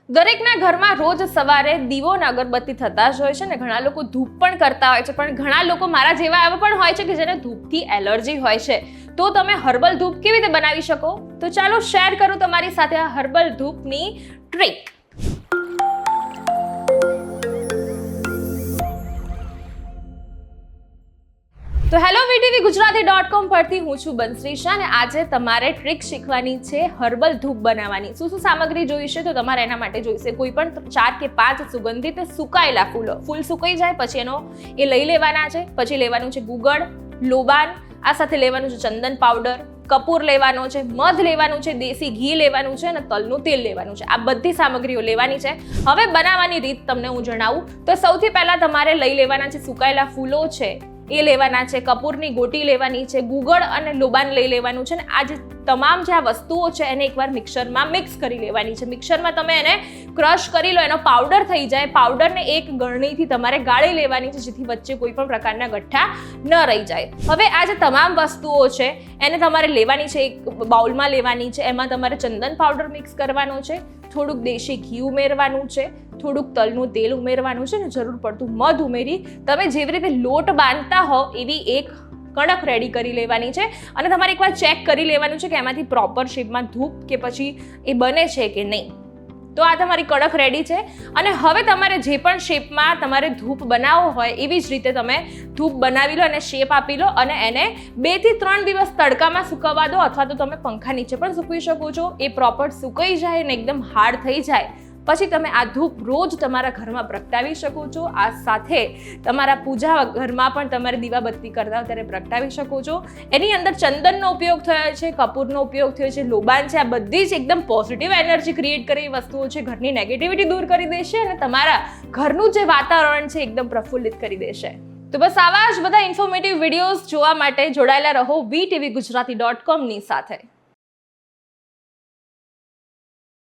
દરેકના ઘરમાં રોજ સવારે દીવો અને અગરબત્તી થતા જ હોય છે ને ઘણા લોકો ધૂપ પણ કરતા હોય છે, પણ ઘણા લોકો મારા જેવા એવા પણ હોય છે કે જેને ધૂપથી એલર્જી હોય છે. તો તમે હર્બલ ધૂપ કેવી રીતે બનાવી શકો? તો ચાલો શેર કરું તમારી સાથે આ હર્બલ ધૂપની ટ્રીક. તો હેલો VTVGujarati.com પરથી હું છું બંશ્રીશા અને આજે તમારે ટ્રીક શીખવાની છે હર્બલ ધૂપ બનાવવાની. શું સામગ્રી જોઈશે? તો તમારે એના માટે જોઈશે કોઈ પણ 4 કે 5 સુગંધિત સુકાયેલા ફૂલો. ફૂલ સુકાઈ જાય પછી એ લઈ લેવાના છે. પછી લેવાનું છે ગુગળ, લોબાન, આ સાથે લેવાનું છે ચંદન પાવડર, કપૂર લેવાનો છે, મધ લેવાનું છે, દેશી ઘી લેવાનું છે અને તલનું તેલ લેવાનું છે. આ બધી સામગ્રીઓ લેવાની છે. હવે બનાવવાની રીત તમને હું જણાવું તો સૌથી પહેલા તમારે લઈ લેવાના છે સુકાયેલા ફૂલો છે એ લેવાના છે, કપૂરની ગોટી લેવાની છે, ગુગળ અને લોબાન લઈ લેવાનું છે. અને આ જે તમામ જે આ વસ્તુઓ છે એને એકવાર મિક્સરમાં મિક્સ કરી લેવાની છે. મિક્સરમાં તમે એને ક્રશ કરી લો, એનો પાવડર થઈ જાય. પાવડરને એક ગળણીથી તમારે ગાળી લેવાની છે જેથી વચ્ચે કોઈ પણ પ્રકારના ગઠ્ઠા ન રહી જાય. હવે આ જે તમામ વસ્તુઓ છે એને તમારે લેવાની છે, એક બાઉલમાં લેવાની છે. એમાં તમારે ચંદન પાવડર મિક્સ કરવાનો છે, થોડુંક દેશી ઘી ઉમેરવાનું છે, થોડુંક તલનું તેલ ઉમેરવાનું છે અને જરૂર પડતું મધ ઉમેરી તમે જેવી રીતે લોટ બાંધતા હો એવી એક કણક રેડી કરી લેવાની છે. અને તમારે એકવાર ચેક કરી લેવાનું છે કે એમાંથી પ્રોપર શેપમાં ધૂપ કે પછી એ બને છે કે નહીં. તો આ તમારી કડક રેડી છે. અને હવે તમારે જે પણ શેપમાં તમારે ધૂપ બનાવવો હોય એવી જ રીતે તમે ધૂપ બનાવી લો અને શેપ આપી લો અને એને 2 થી 3 દિવસ તડકામાં સુકવવા દો, અથવા તો તમે પંખા નીચે પણ સૂકવી શકો છો. એ પ્રોપર સુકાઈ જાય અને એકદમ હાર્ડ થઈ જાય પછી તમે આ ધૂપ રોજ તમારા ઘરમાં પ્રગટાવી શકો છો. આ સાથે તમારા પૂજા ઘરમાં પણ તમારે દીવાબત્તી કરતા હોય ત્યારે પ્રગટાવી શકો છો. એની અંદર ચંદનનો ઉપયોગ થયો છે, કપૂરનો ઉપયોગ થયો છે, લોબાન છે. આ બધી જ એકદમ પોઝિટિવ એનર્જી ક્રિએટ કરે એવી વસ્તુઓ છે. ઘરની નેગેટિવિટી દૂર કરી દેશે અને તમારા ઘરનું જે વાતાવરણ છે એકદમ પ્રફુલ્લિત કરી દેશે. તો બસ આવા જ બધા ઇન્ફોર્મેટિવ વિડીયોઝ જોવા માટે જોડાયેલા રહો VTVGujarati.com ની સાથે.